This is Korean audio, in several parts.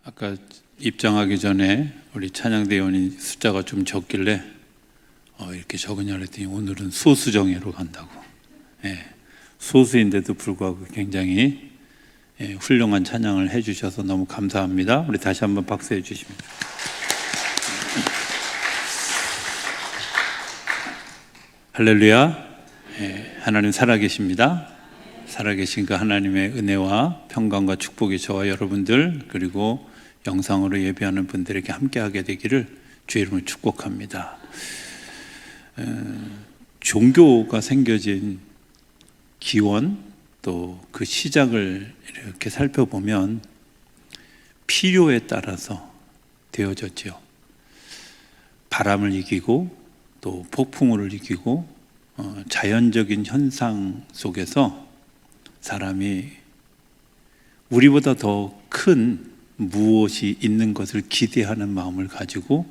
아까 입장하기 전에 우리 찬양대원이 숫자가 좀 적길래 이렇게 적으냐 그랬더니 오늘은 소수정예로 간다고. 소수인데도 불구하고 굉장히 훌륭한 찬양을 해주셔서 너무 감사합니다. 우리 다시 한번 박수해 주십니다. 할렐루야. 하나님 살아계십니다. 살아계신 그 하나님의 은혜와 평강과 축복이 저와 여러분들 그리고 영상으로 예배하는 분들에게 함께하게 되기를 주의 이름으로 축복합니다. 종교가 생겨진 기원 또 그 시작을 이렇게 살펴보면 필요에 따라서 되어졌죠. 바람을 이기고 또 폭풍우를 이기고 자연적인 현상 속에서 사람이 우리보다 더 큰 무엇이 있는 것을 기대하는 마음을 가지고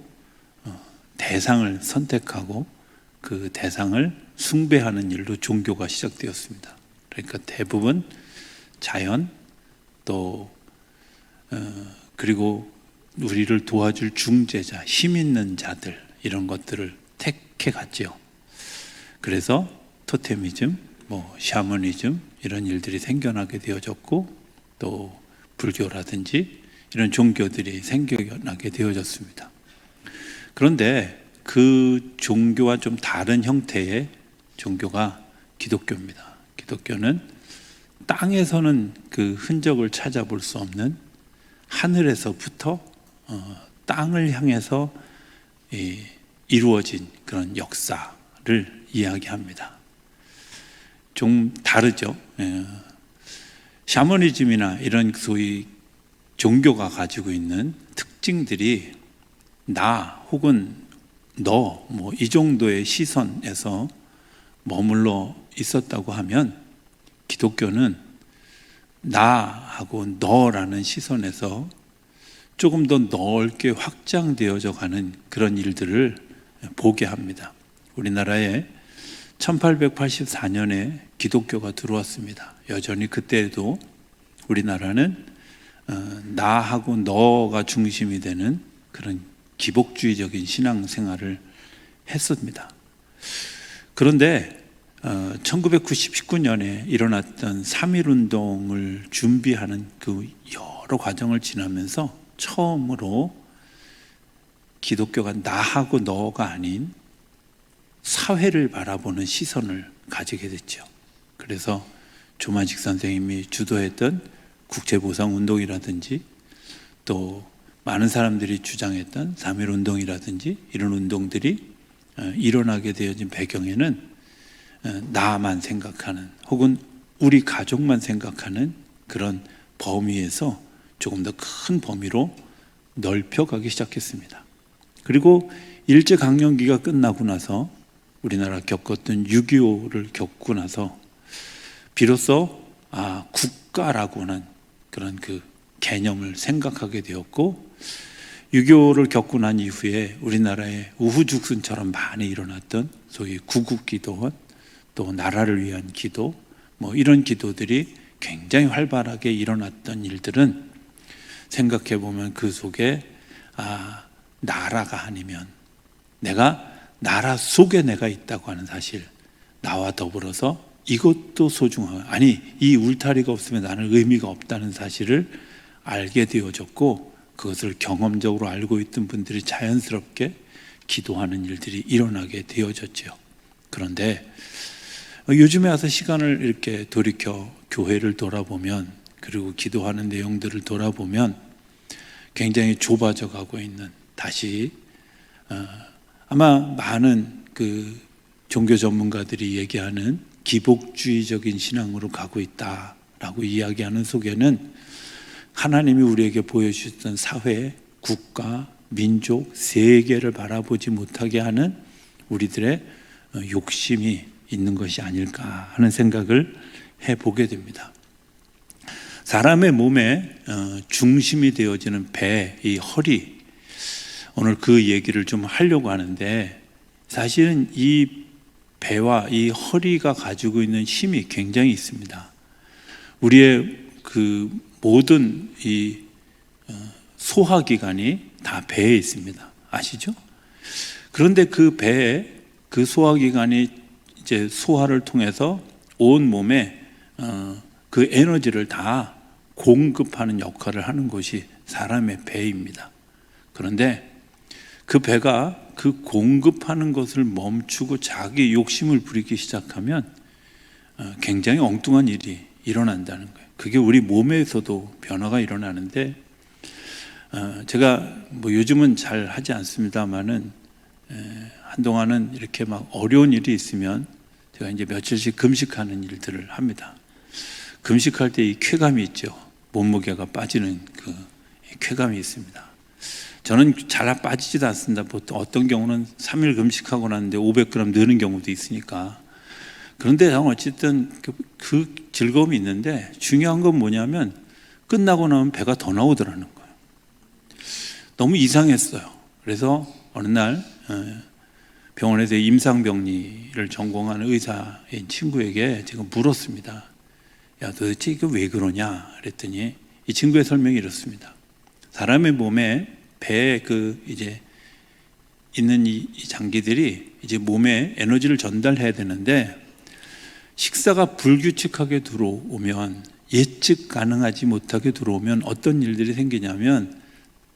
대상을 선택하고 그 대상을 숭배하는 일로 종교가 시작되었습니다. 그러니까 대부분 자연 또 그리고 우리를 도와줄 중재자, 힘 있는 자들 이런 것들을 택해 갔죠. 그래서 토테미즘, 샤머니즘 이런 일들이 생겨나게 되어졌고 또 불교라든지 이런 종교들이 생겨나게 되어졌습니다. 그런데 그 종교와 좀 다른 형태의 종교가 기독교입니다. 기독교는 땅에서는 그 흔적을 찾아볼 수 없는 하늘에서부터 땅을 향해서 이루어진 그런 역사를 이야기합니다. 좀 다르죠. 샤머니즘이나 이런 소위 종교가 가지고 있는 특징들이 나 혹은 너 이 정도의 시선에서 머물러 있었다고 하면 기독교는 나하고 너라는 시선에서 조금 더 넓게 확장되어져 가는 그런 일들을 보게 합니다. 우리나라에 1884년에 기독교가 들어왔습니다. 여전히 그때도 우리나라는 나하고 너가 중심이 되는 그런 기복주의적인 신앙생활을 했습니다. 그런데 1999년에 일어났던 3.1운동을 준비하는 그 여러 과정을 지나면서 처음으로 기독교가 나하고 너가 아닌 사회를 바라보는 시선을 가지게 됐죠. 그래서 조만식 선생님이 주도했던 국제보상운동이라든지 또 많은 사람들이 주장했던 3.1운동이라든지 이런 운동들이 일어나게 되어진 배경에는 나만 생각하는 혹은 우리 가족만 생각하는 그런 범위에서 조금 더 큰 범위로 넓혀가기 시작했습니다. 그리고 일제강점기가 끝나고 나서 우리나라 겪었던 6.25를 겪고 나서 비로소 국가라고 하는 그런 그 개념을 생각하게 되었고 6.25를 겪고 난 이후에 우리나라에 우후죽순처럼 많이 일어났던 소위 구국기도 또 나라를 위한 기도 이런 기도들이 굉장히 활발하게 일어났던 일들은 생각해 보면 그 속에 나라가 아니면 내가 나라 속에 내가 있다고 하는 사실 나와 더불어서 이것도 소중하고 이 울타리가 없으면 나는 의미가 없다는 사실을 알게 되어졌고 그것을 경험적으로 알고 있던 분들이 자연스럽게 기도하는 일들이 일어나게 되어졌죠. 그런데 요즘에 와서 시간을 이렇게 돌이켜 교회를 돌아보면 그리고 기도하는 내용들을 돌아보면 굉장히 좁아져 가고 있는 다시 아마 많은 그 종교 전문가들이 얘기하는 기복주의적인 신앙으로 가고 있다라고 이야기하는 속에는 하나님이 우리에게 보여주셨던 사회, 국가, 민족, 세계를 바라보지 못하게 하는 우리들의 욕심이 있는 것이 아닐까 하는 생각을 해보게 됩니다. 사람의 몸에 중심이 되어지는 배, 이 허리, 오늘 그 얘기를 좀 하려고 하는데 사실은 이 배와 이 허리가 가지고 있는 힘이 굉장히 있습니다. 우리의 그 모든 이 소화기관이 다 배에 있습니다. 아시죠? 그런데 그 배에 그 소화기관이 이제 소화를 통해서 온 몸에 그 에너지를 다 공급하는 역할을 하는 것이 사람의 배입니다. 그런데 그 배가 그 공급하는 것을 멈추고 자기 욕심을 부리기 시작하면 굉장히 엉뚱한 일이 일어난다는 거예요. 그게 우리 몸에서도 변화가 일어나는데, 제가 뭐 요즘은 잘 하지 않습니다만은 한동안은 이렇게 막 어려운 일이 있으면 제가 이제 며칠씩 금식하는 일들을 합니다. 금식할 때 이 쾌감이 있죠. 몸무게가 빠지는 그 쾌감이 있습니다. 저는 잘 빠지지도 않습니다. 보통 어떤 경우는 3일 금식하고 나는데 500g 느는 경우도 있으니까. 그런데 어쨌든 그 즐거움이 있는데, 중요한 건 뭐냐면 끝나고 나면 배가 더 나오더라는 거예요. 너무 이상했어요. 그래서 어느 날 병원에서 임상병리를 전공하는 의사인 친구에게 제가 물었습니다. 야, 도대체 이거 왜 그러냐? 그랬더니 이 친구의 설명이 이렇습니다. 사람의 몸에 배에 이제 있는 이 장기들이 이제 몸에 에너지를 전달해야 되는데, 식사가 불규칙하게 들어오면, 예측 가능하지 못하게 들어오면 어떤 일들이 생기냐면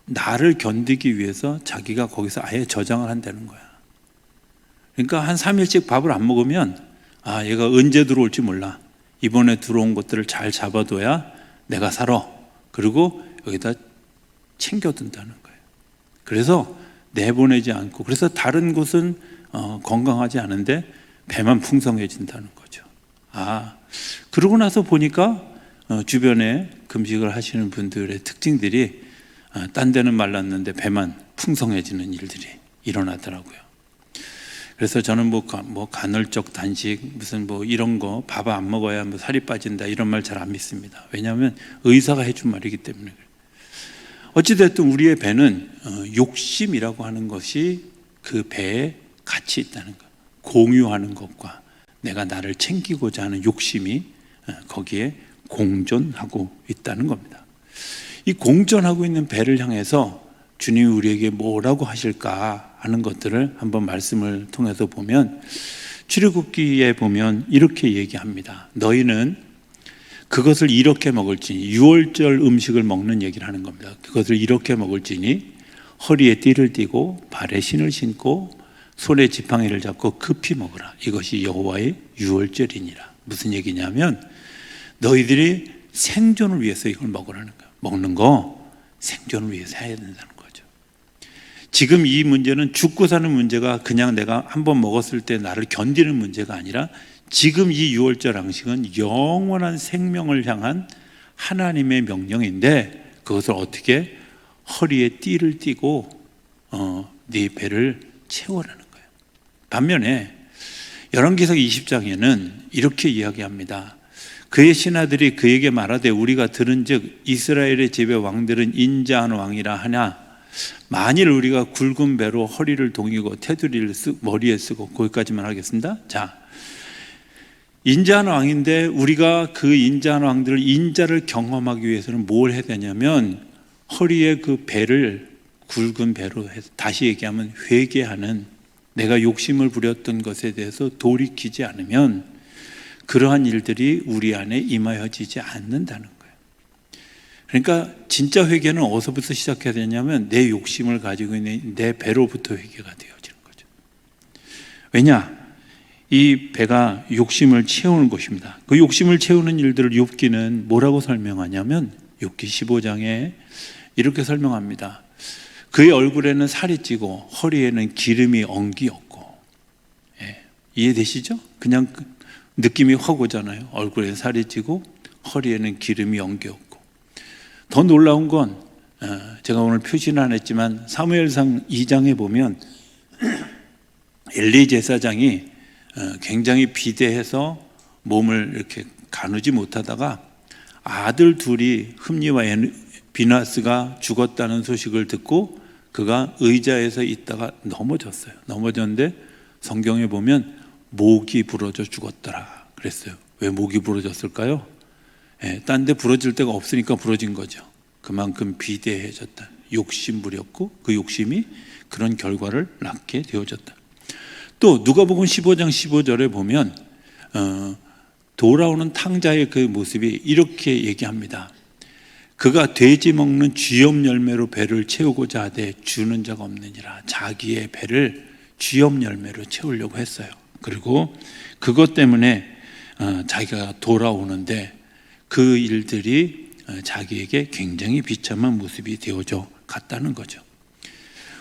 나를 견디기 위해서 자기가 거기서 아예 저장을 한다는 거야. 그러니까 한 3일씩 밥을 안 먹으면 얘가 언제 들어올지 몰라. 이번에 들어온 것들을 잘 잡아둬야 내가 살아. 그리고 여기다 챙겨둔다는 거예요. 그래서 내보내지 않고, 그래서 다른 곳은 건강하지 않은데 배만 풍성해진다는 거죠. 그러고 나서 보니까 주변에 금식을 하시는 분들의 특징들이 딴 데는 말랐는데 배만 풍성해지는 일들이 일어나더라고요. 그래서 저는 뭐 간헐적 단식 무슨 뭐 이런 거 밥 안 먹어야 뭐 살이 빠진다 이런 말 잘 안 믿습니다. 왜냐하면 의사가 해준 말이기 때문에 그래요. 어찌됐든 우리의 배는 욕심이라고 하는 것이 그 배에 같이 있다는 것, 공유하는 것과 내가 나를 챙기고자 하는 욕심이 거기에 공존하고 있다는 겁니다. 이 공존하고 있는 배를 향해서 주님이 우리에게 뭐라고 하실까 하는 것들을 한번 말씀을 통해서 보면, 출애굽기에 보면 이렇게 얘기합니다. 너희는 그것을 이렇게 먹을지니, 유월절 음식을 먹는 얘기를 하는 겁니다. 그것을 이렇게 먹을지니 허리에 띠를 띠고 발에 신을 신고 손에 지팡이를 잡고 급히 먹으라. 이것이 여호와의 유월절이니라. 무슨 얘기냐면 너희들이 생존을 위해서 이걸 먹으라는 거예요. 먹는 거 생존을 위해서 해야 된다는 거죠. 지금 이 문제는 죽고 사는 문제가 그냥 내가 한번 먹었을 때 나를 견디는 문제가 아니라, 지금 이 유월절 양식은 영원한 생명을 향한 하나님의 명령인데, 그것을 어떻게 허리에 띠를 띠고 네 배를 채우라는 거예요. 반면에 열왕기상 20장에는 이렇게 이야기합니다. 그의 신하들이 그에게 말하되 우리가 들은즉 이스라엘의 집의 왕들은 인자한 왕이라 하냐, 만일 우리가 굵은 배로 허리를 동이고 테두리를 머리에 쓰고, 거기까지만 하겠습니다. 자, 인자한 왕인데 우리가 그 인자한 왕들을, 인자를 경험하기 위해서는 뭘 해야 되냐면 허리에 그 배를 굵은 배로 해서, 다시 얘기하면 회개하는, 내가 욕심을 부렸던 것에 대해서 돌이키지 않으면 그러한 일들이 우리 안에 임하여지지 않는다는 거예요. 그러니까 진짜 회개는 어디서부터 시작해야 되냐면 내 욕심을 가지고 있는 내 배로부터 회개가 되어지는 거죠. 왜냐? 이 배가 욕심을 채우는 것입니다. 그 욕심을 채우는 일들을 욥기는 뭐라고 설명하냐면, 욥기 15장에 이렇게 설명합니다. 그의 얼굴에는 살이 찌고 허리에는 기름이 엉기었고. 이해되시죠? 그냥 느낌이 확 오잖아요. 얼굴에 살이 찌고 허리에는 기름이 엉기었고. 더 놀라운 건 제가 오늘 표시는 안 했지만 사무엘상 2장에 보면 엘리 제사장이 굉장히 비대해서 몸을 이렇게 가누지 못하다가 아들 둘이 흠니와 비나스가 죽었다는 소식을 듣고 그가 의자에서 있다가 넘어졌어요. 넘어졌는데 성경에 보면 목이 부러져 죽었더라 그랬어요. 왜 목이 부러졌을까요? 딴 데 부러질 데가 없으니까 부러진 거죠. 그만큼 비대해졌다. 욕심 부렸고 그 욕심이 그런 결과를 낳게 되어졌다. 또 누가복음 15장 15절에 보면 돌아오는 탕자의 그 모습이 이렇게 얘기합니다. 그가 돼지 먹는 쥐염 열매로 배를 채우고자 하되 주는 자가 없느니라. 자기의 배를 쥐염 열매로 채우려고 했어요. 그리고 그것 때문에 자기가 돌아오는데 그 일들이 자기에게 굉장히 비참한 모습이 되어져 갔다는 거죠.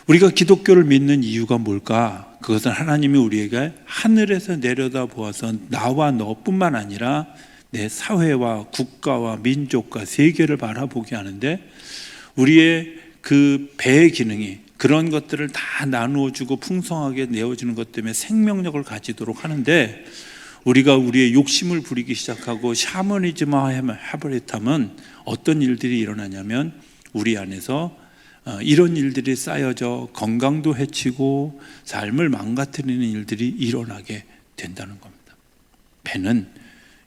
우리가 기독교를 믿는 이유가 뭘까? 그것은 하나님이 우리에게 하늘에서 내려다 보아서 나와 너뿐만 아니라 내 사회와 국가와 민족과 세계를 바라보게 하는데, 우리의 그 배의 기능이 그런 것들을 다 나누어 주고 풍성하게 내어주는 것 때문에 생명력을 가지도록 하는데, 우리가 우리의 욕심을 부리기 시작하고 샤머니즘화 해버렸다면 어떤 일들이 일어나냐면, 우리 안에서 이런 일들이 쌓여져 건강도 해치고 삶을 망가뜨리는 일들이 일어나게 된다는 겁니다. 배는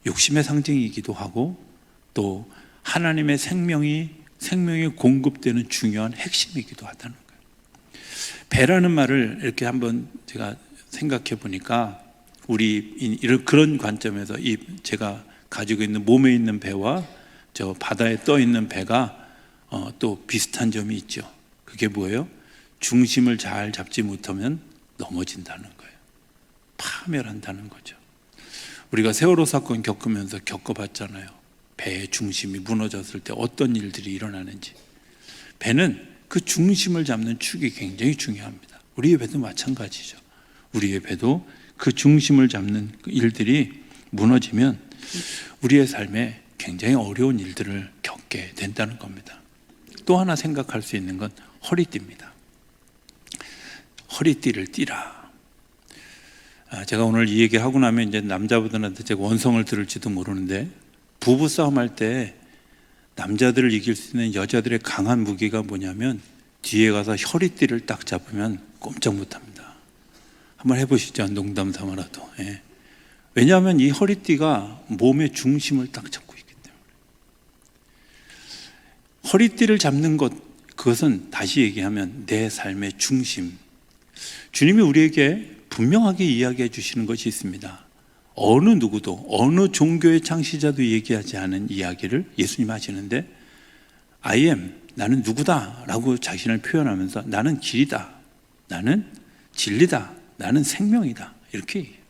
욕심의 상징이기도 하고 또 하나님의 생명이 공급되는 중요한 핵심이기도 하다는 거예요. 배라는 말을 이렇게 한번 제가 생각해 보니까, 우리 그런 관점에서 제가 가지고 있는 몸에 있는 배와 저 바다에 떠 있는 배가 또 비슷한 점이 있죠. 그게 뭐예요? 중심을 잘 잡지 못하면 넘어진다는 거예요. 파멸한다는 거죠. 우리가 세월호 사건 겪으면서 겪어봤잖아요. 배의 중심이 무너졌을 때 어떤 일들이 일어나는지. 배는 그 중심을 잡는 축이 굉장히 중요합니다. 우리의 배도 마찬가지죠. 우리의 배도 그 중심을 잡는 일들이 무너지면 우리의 삶에 굉장히 어려운 일들을 겪게 된다는 겁니다. 또 하나 생각할 수 있는 건 허리띠입니다. 허리띠를 띠라. 제가 오늘 이 얘기 하고 나면 이제 남자분들한테 제가 원성을 들을지도 모르는데, 부부 싸움 할 때 남자들을 이길 수 있는 여자들의 강한 무기가 뭐냐면, 뒤에 가서 허리띠를 딱 잡으면 꼼짝 못합니다. 한번 해보시죠. 농담 삼아라도. 예. 왜냐하면 이 허리띠가 몸의 중심을 딱 잡고 있기 때문에. 허리띠를 잡는 것, 그것은 다시 얘기하면 내 삶의 중심. 주님이 우리에게 분명하게 이야기해 주시는 것이 있습니다. 어느 누구도, 어느 종교의 창시자도 얘기하지 않은 이야기를 예수님 하시는데, I am, 나는 누구다 라고 자신을 표현하면서 나는 길이다, 나는 진리다, 나는 생명이다, 이렇게 얘기해요.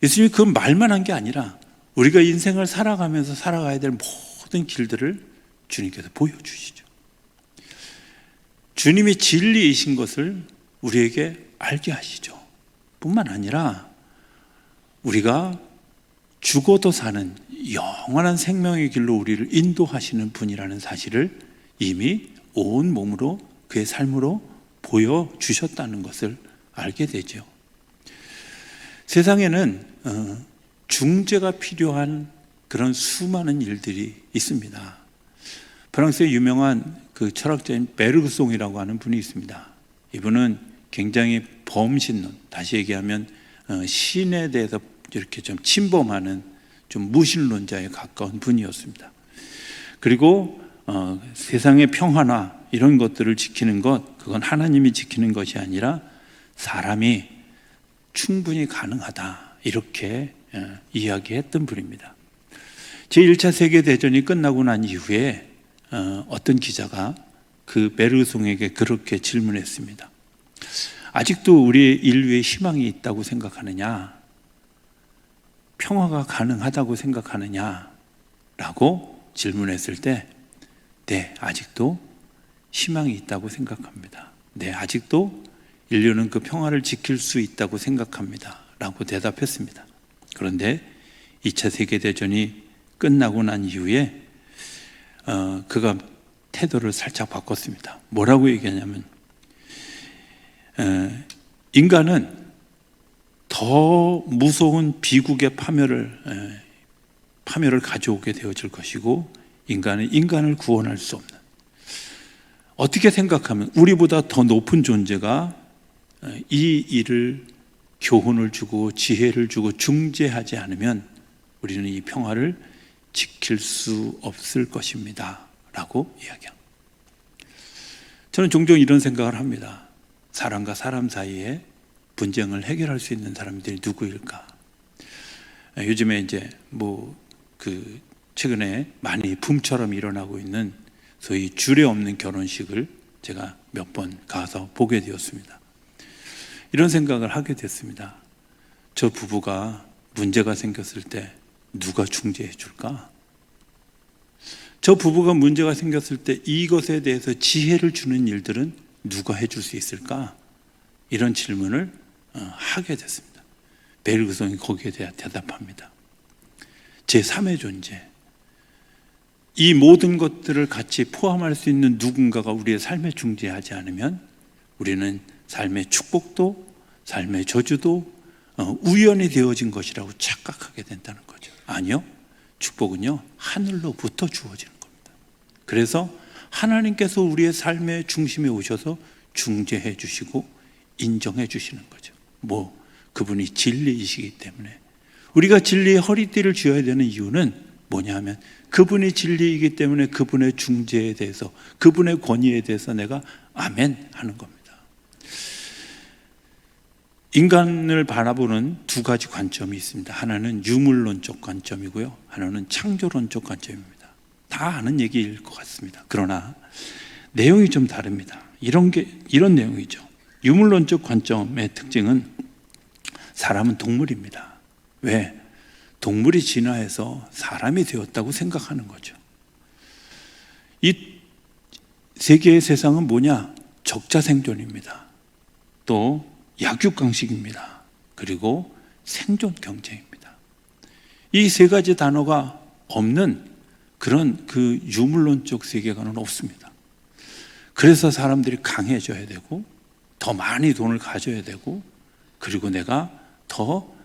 예수님이 그 말만 한 게 아니라 우리가 인생을 살아가면서 살아가야 될 모든 길들을 주님께서 보여주시죠. 주님이 진리이신 것을 우리에게 알게 하시죠. 뿐만 아니라 우리가 죽어도 사는 영원한 생명의 길로 우리를 인도하시는 분이라는 사실을 이미 온 몸으로, 그의 삶으로 보여주셨다는 것을 알게 되죠. 세상에는 중재가 필요한 그런 수많은 일들이 있습니다. 프랑스의 유명한 그 철학자인 베르그송이라고 하는 분이 있습니다. 이분은 굉장히 범신론, 다시 얘기하면 신에 대해서 이렇게 좀 침범하는 좀 무신론자에 가까운 분이었습니다. 그리고 세상의 평화나 이런 것들을 지키는 것, 그건 하나님이 지키는 것이 아니라 사람이 충분히 가능하다, 이렇게 이야기했던 분입니다. 제1차 세계대전이 끝나고 난 이후에 어떤 기자가 그 베르송에게 그렇게 질문했습니다. 아직도 우리 인류의 희망이 있다고 생각하느냐? 평화가 가능하다고 생각하느냐? 라고 질문했을 때, 네, 아직도 희망이 있다고 생각합니다. 네, 아직도 인류는 그 평화를 지킬 수 있다고 생각합니다. 라고 대답했습니다. 그런데 2차 세계대전이 끝나고 난 이후에 그가 태도를 살짝 바꿨습니다. 뭐라고 얘기하냐면, 인간은 더 무서운 비국의 파멸을 가져오게 되어질 것이고, 인간은 인간을 구원할 수 없는, 어떻게 생각하면 우리보다 더 높은 존재가 이 일을 교훈을 주고 지혜를 주고 중재하지 않으면 우리는 이 평화를 지킬 수 없을 것입니다 라고 이야기합니다. 저는 종종 이런 생각을 합니다. 사람과 사람 사이에 분쟁을 해결할 수 있는 사람들이 누구일까? 요즘에 이제 최근에 많이 붐처럼 일어나고 있는 소위 주례 없는 결혼식을 제가 몇 번 가서 보게 되었습니다. 이런 생각을 하게 됐습니다. 저 부부가 문제가 생겼을 때 누가 중재해 줄까? 저 부부가 문제가 생겼을 때 이것에 대해서 지혜를 주는 일들은 누가 해줄 수 있을까? 이런 질문을 하게 됐습니다. 베르그송이 거기에 대해 대답합니다. 제3의 존재, 이 모든 것들을 같이 포함할 수 있는 누군가가 우리의 삶에 중재하지 않으면 우리는 삶의 축복도 삶의 저주도 우연히 되어진 것이라고 착각하게 된다는 거죠. 아니요, 축복은요 하늘로부터 주어지는 겁니다. 그래서 하나님께서 우리의 삶의 중심에 오셔서 중재해 주시고 인정해 주시는 거죠. 그분이 진리이시기 때문에. 우리가 진리의 허리띠를 쥐어야 되는 이유는 뭐냐 하면 그분이 진리이기 때문에 그분의 중재에 대해서, 그분의 권위에 대해서 내가 아멘 하는 겁니다. 인간을 바라보는 두 가지 관점이 있습니다. 하나는 유물론적 관점이고요, 하나는 창조론적 관점입니다. 다 아는 얘기일 것 같습니다. 그러나 내용이 좀 다릅니다. 이런 내용이죠. 유물론적 관점의 특징은 사람은 동물입니다. 왜? 동물이 진화해서 사람이 되었다고 생각하는 거죠. 이 세계의 세상은 뭐냐? 적자생존입니다. 또 약육강식입니다. 그리고 생존 경쟁입니다. 이 세 가지 단어가 없는 그런 유물론적 세계관은 없습니다. 그래서 사람들이 강해져야 되고 더 많이 돈을 가져야 되고, 그리고 내가 더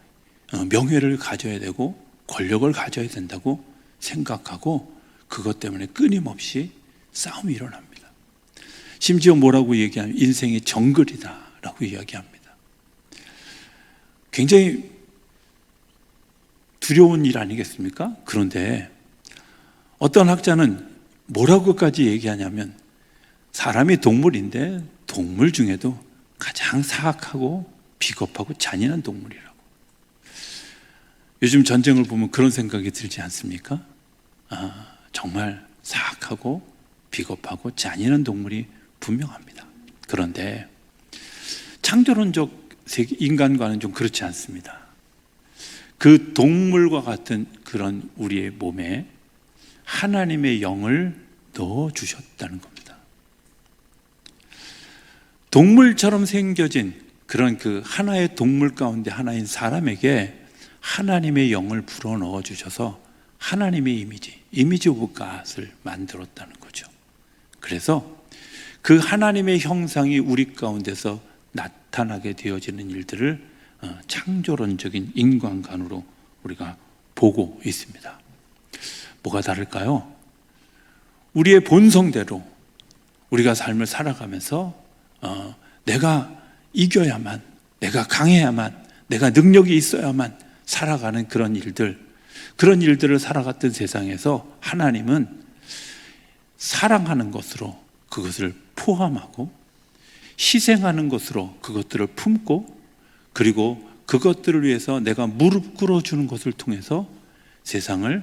명예를 가져야 되고 권력을 가져야 된다고 생각하고, 그것 때문에 끊임없이 싸움이 일어납니다. 심지어 뭐라고 얘기하면 인생이 정글이다 라고 이야기합니다. 굉장히 두려운 일 아니겠습니까? 그런데 어떤 학자는 뭐라고까지 얘기하냐면, 사람이 동물인데 동물 중에도 가장 사악하고 비겁하고 잔인한 동물이라고. 요즘 전쟁을 보면 그런 생각이 들지 않습니까? 정말 사악하고 비겁하고 잔인한 동물이 분명합니다. 그런데 창조론적 인간과는 좀 그렇지 않습니다. 그 동물과 같은 그런 우리의 몸에 하나님의 영을 넣어주셨다는 겁니다. 동물처럼 생겨진 그런 하나의 동물 가운데 하나인 사람에게 하나님의 영을 불어 넣어 주셔서 하나님의 이미지 오브 갓을 만들었다는 거죠. 그래서 그 하나님의 형상이 우리 가운데서 나타나게 되어지는 일들을 창조론적인 인간관으로 우리가 보고 있습니다. 뭐가 다를까요? 우리의 본성대로 우리가 삶을 살아가면서 내가 이겨야만, 내가 강해야만, 내가 능력이 있어야만 살아가는 그런 일들을 살아갔던 세상에서 하나님은 사랑하는 것으로 그것을 포함하고 희생하는 것으로 그것들을 품고, 그리고 그것들을 위해서 내가 무릎 꿇어주는 것을 통해서 세상을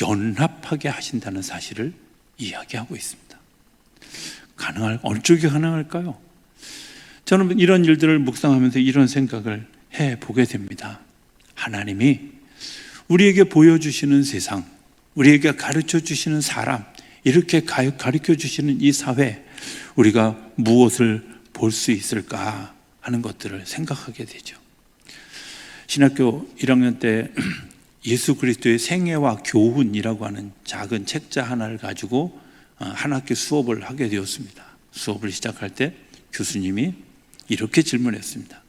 연합하게 하신다는 사실을 이야기하고 있습니다. 어느 쪽이 가능할까요? 저는 이런 일들을 묵상하면서 이런 생각을 해보게 됩니다. 하나님이 우리에게 보여주시는 세상, 우리에게 가르쳐 주시는 사람, 이렇게 가르쳐 주시는 이 사회, 우리가 무엇을 볼 수 있을까 하는 것들을 생각하게 되죠. 신학교 1학년 때 예수 그리스도의 생애와 교훈이라고 하는 작은 책자 하나를 가지고 한 학기 수업을 하게 되었습니다. 수업을 시작할 때 교수님이 이렇게 질문했습니다.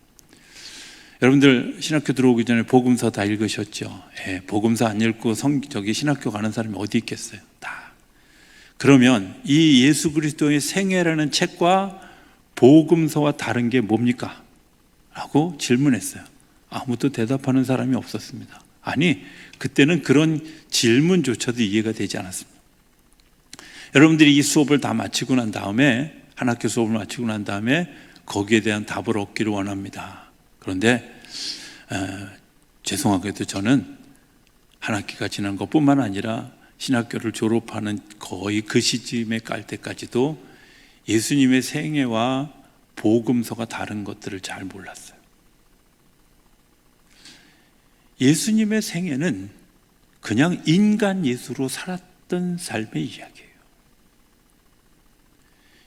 여러분들 신학교 들어오기 전에 복음서 다 읽으셨죠? 복음서 안 읽고 신학교 가는 사람이 어디 있겠어요? 다. 그러면 이 예수 그리스도의 생애라는 책과 복음서와 다른 게 뭡니까? 라고 질문했어요. 아무도 대답하는 사람이 없었습니다. 아니, 그때는 그런 질문조차도 이해가 되지 않았습니다. 여러분들이 이 수업을 다 마치고 난 다음에 한 학기 수업을 마치고 난 다음에 거기에 대한 답을 얻기를 원합니다. 그런데 죄송하게도 저는 한 학기가 지난 것뿐만 아니라 신학교를 졸업하는 거의 그 시점에 깔 때까지도 예수님의 생애와 복음서가 다른 것들을 잘 몰랐어요. 예수님의 생애는 그냥 인간 예수로 살았던 삶의 이야기예요.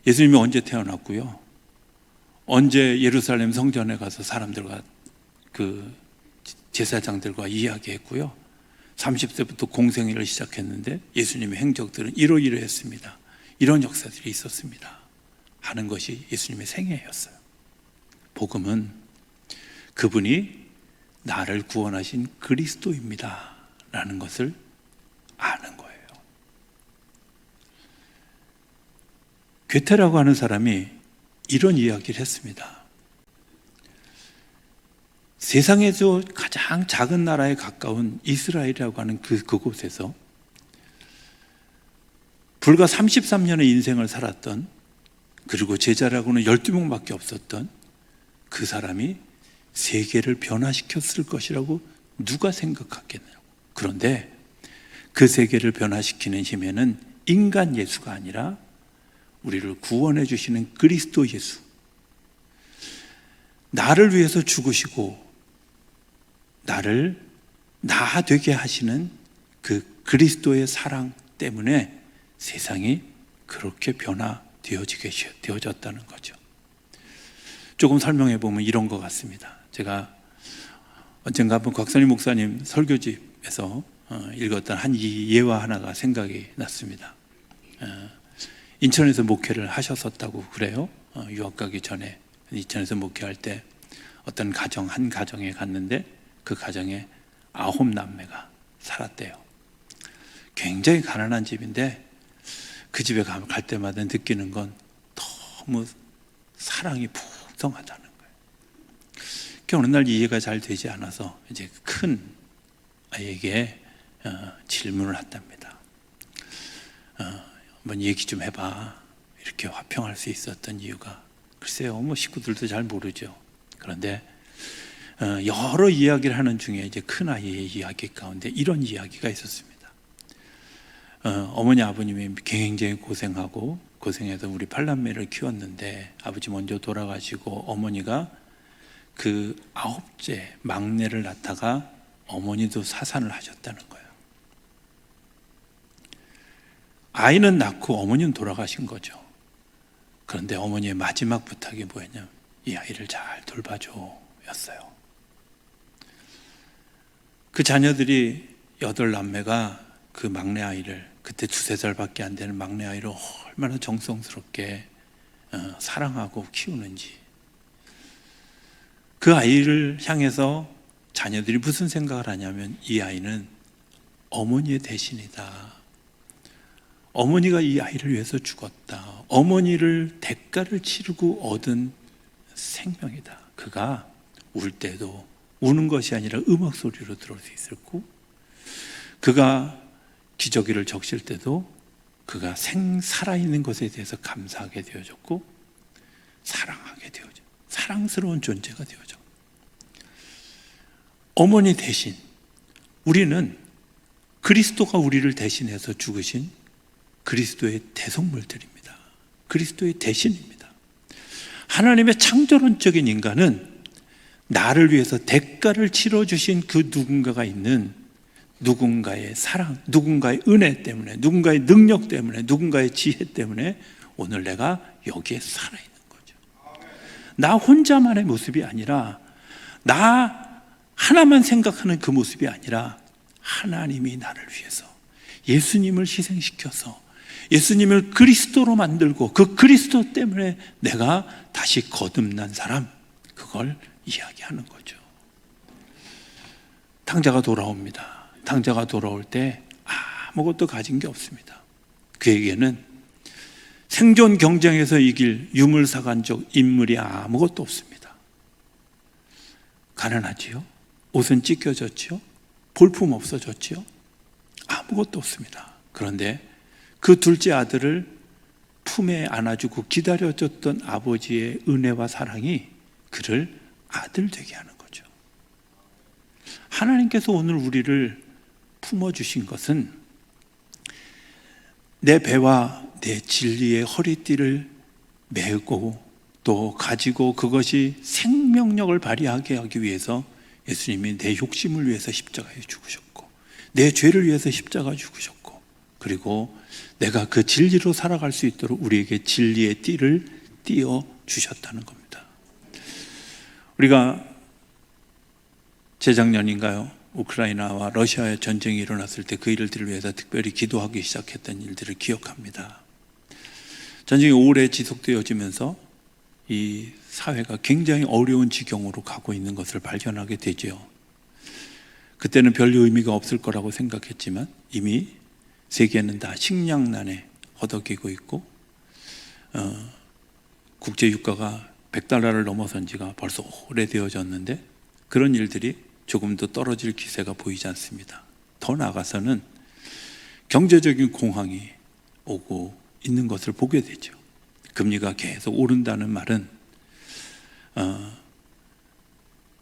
예수님이 언제 태어났고요, 언제 예루살렘 성전에 가서 사람들과 그 제사장들과 이야기했고요, 30세부터 공생애를 시작했는데 예수님의 행적들은 이러이러했습니다, 이런 역사들이 있었습니다 하는 것이 예수님의 생애였어요. 복음은 그분이 나를 구원하신 그리스도입니다 라는 것을 아는 거예요. 괴테라고 하는 사람이 이런 이야기를 했습니다. 세상에서 가장 작은 나라에 가까운 이스라엘이라고 하는 그곳에서 불과 33년의 인생을 살았던, 그리고 제자라고는 12명밖에 없었던 그 사람이 세계를 변화시켰을 것이라고 누가 생각했겠냐고. 그런데 그 세계를 변화시키는 힘에는 인간 예수가 아니라 우리를 구원해 주시는 그리스도 예수, 나를 위해서 죽으시고 나를 나 되게 하시는 그 그리스도의 사랑 때문에 세상이 그렇게 되어졌다는 거죠. 조금 설명해 보면 이런 것 같습니다. 제가 언젠가 한번 곽선희 목사님 설교집에서 읽었던 한 예화 하나가 생각이 났습니다. 인천에서 목회를 하셨었다고 그래요. 유학 가기 전에 인천에서 목회할 때 어떤 한 가정에 갔는데 그 가정에 9남매가 살았대요. 굉장히 가난한 집인데 그 집에 갈 때마다 느끼는 건 너무 사랑이 풍성하다는 거예요. 어느 날 이해가 잘 되지 않아서 이제 큰 아이에게 질문을 했답니다. 한번 얘기 좀 해봐. 이렇게 화평할 수 있었던 이유가, 글쎄요, 식구들도 잘 모르죠. 그런데 여러 이야기를 하는 중에 이제 큰 아이의 이야기 가운데 이런 이야기가 있었습니다. 어머니 아버님이 굉장히 고생해서 우리 8남매를 키웠는데 아버지 먼저 돌아가시고 어머니가 그 9째 막내를 낳다가 어머니도 사산을 하셨다는 거예요. 아이는 낳고 어머니는 돌아가신 거죠. 그런데 어머니의 마지막 부탁이 뭐였냐면 이 아이를 잘 돌봐줘 였어요. 그 자녀들이 8남매가 그 막내 아이를, 그때 2-3살밖에 안 되는 막내 아이를 얼마나 정성스럽게 사랑하고 키우는지, 그 아이를 향해서 자녀들이 무슨 생각을 하냐면 이 아이는 어머니의 대신이다, 어머니가 이 아이를 위해서 죽었다, 어머니를 대가를 치르고 얻은 생명이다, 그가 울 때도 우는 것이 아니라 음악 소리로 들을 수 있었고, 그가 기저귀를 적실 때도 그가 살아있는 것에 대해서 감사하게 되어졌고 사랑하게 되어져, 사랑스러운 존재가 되어져. 어머니 대신 우리는 그리스도가 우리를 대신해서 죽으신 그리스도의 대속물들입니다. 그리스도의 대신입니다. 하나님의 창조론적인 인간은 나를 위해서 대가를 치러주신 그 누군가가 있는, 누군가의 사랑, 누군가의 은혜 때문에, 누군가의 능력 때문에, 누군가의 지혜 때문에 오늘 내가 여기에 살아있는 거죠. 나 혼자만의 모습이 아니라, 나 하나만 생각하는 그 모습이 아니라 하나님이 나를 위해서 예수님을 희생시켜서 예수님을 그리스도로 만들고 그 그리스도 때문에 내가 다시 거듭난 사람, 그걸 이야기하는 거죠. 탕자가 돌아옵니다. 탕자가 돌아올 때 아무것도 가진 게 없습니다. 그에게는 생존 경쟁에서 이길 유물사관적 인물이 아무것도 없습니다. 가난하지요? 옷은 찢겨졌지요? 볼품 없어졌지요? 아무것도 없습니다. 그런데 그 둘째 아들을 품에 안아주고 기다려줬던 아버지의 은혜와 사랑이 그를 아들 되게 하는 거죠. 하나님께서 오늘 우리를 품어주신 것은 내 배와 내 진리의 허리띠를 메고 또 가지고 그것이 생명력을 발휘하게 하기 위해서 예수님이 내 욕심을 위해서 십자가에 죽으셨고 내 죄를 위해서 십자가에 죽으셨고 그리고 내가 그 진리로 살아갈 수 있도록 우리에게 진리의 띠를 띄워 주셨다는 겁니다. 우리가 재작년인가요? 우크라이나와 러시아의 전쟁이 일어났을 때 그 일들을 위해서 특별히 기도하기 시작했던 일들을 기억합니다. 전쟁이 오래 지속되어지면서 이 사회가 굉장히 어려운 지경으로 가고 있는 것을 발견하게 되죠. 그때는 별 의미가 없을 거라고 생각했지만 이미 세계는 다 식량난에 허덕이고 있고 국제 유가가 $100를 넘어선 지가 벌써 오래되어졌는데 그런 일들이 조금 더 떨어질 기세가 보이지 않습니다. 더 나아가서는 경제적인 공황이 오고 있는 것을 보게 되죠. 금리가 계속 오른다는 말은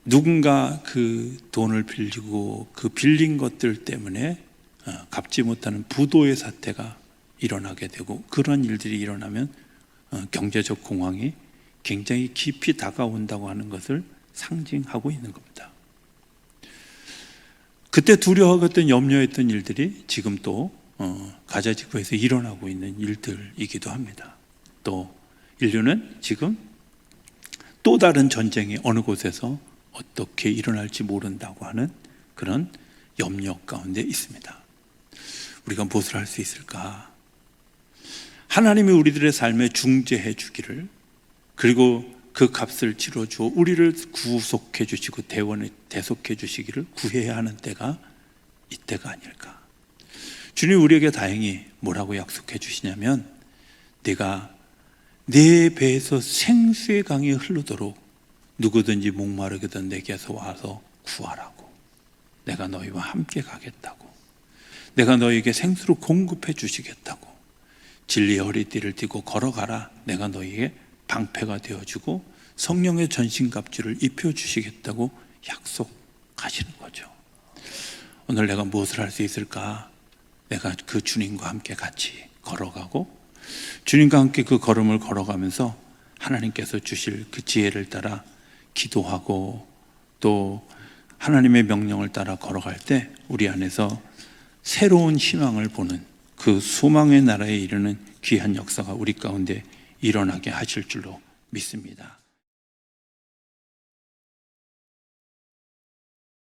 누군가 그 돈을 빌리고 그 빌린 것들 때문에 갚지 못하는 부도의 사태가 일어나게 되고 그런 일들이 일어나면 경제적 공황이 굉장히 깊이 다가온다고 하는 것을 상징하고 있는 겁니다. 그때 두려워했던 염려했던 일들이 지금 또 가자 지구에서 일어나고 있는 일들이기도 합니다. 또 인류는 지금 또 다른 전쟁이 어느 곳에서 어떻게 일어날지 모른다고 하는 그런 염려 가운데 있습니다. 우리가 무엇을 할 수 있을까? 하나님이 우리들의 삶에 중재해 주기를 그리고 그 값을 치러주어 우리를 구속해 주시고 대속해 주시기를 구해야 하는 때가 이때가 아닐까. 주님 우리에게 다행히 뭐라고 약속해 주시냐면 내가 내 배에서 생수의 강이 흐르도록 누구든지 목마르거든 내게서 와서 구하라고. 내가 너희와 함께 가겠다고. 내가 너희에게 생수를 공급해 주시겠다고. 진리의 허리띠를 띠고 걸어가라. 내가 너희에게 방패가 되어주고 성령의 전신갑주를 입혀주시겠다고 약속하시는 거죠. 오늘 내가 무엇을 할 수 있을까? 내가 그 주님과 함께 같이 걸어가고 주님과 함께 그 걸음을 걸어가면서 하나님께서 주실 그 지혜를 따라 기도하고 또 하나님의 명령을 따라 걸어갈 때 우리 안에서 새로운 희망을 보는 그 소망의 나라에 이르는 귀한 역사가 우리 가운데 일어나게 하실 줄로 믿습니다.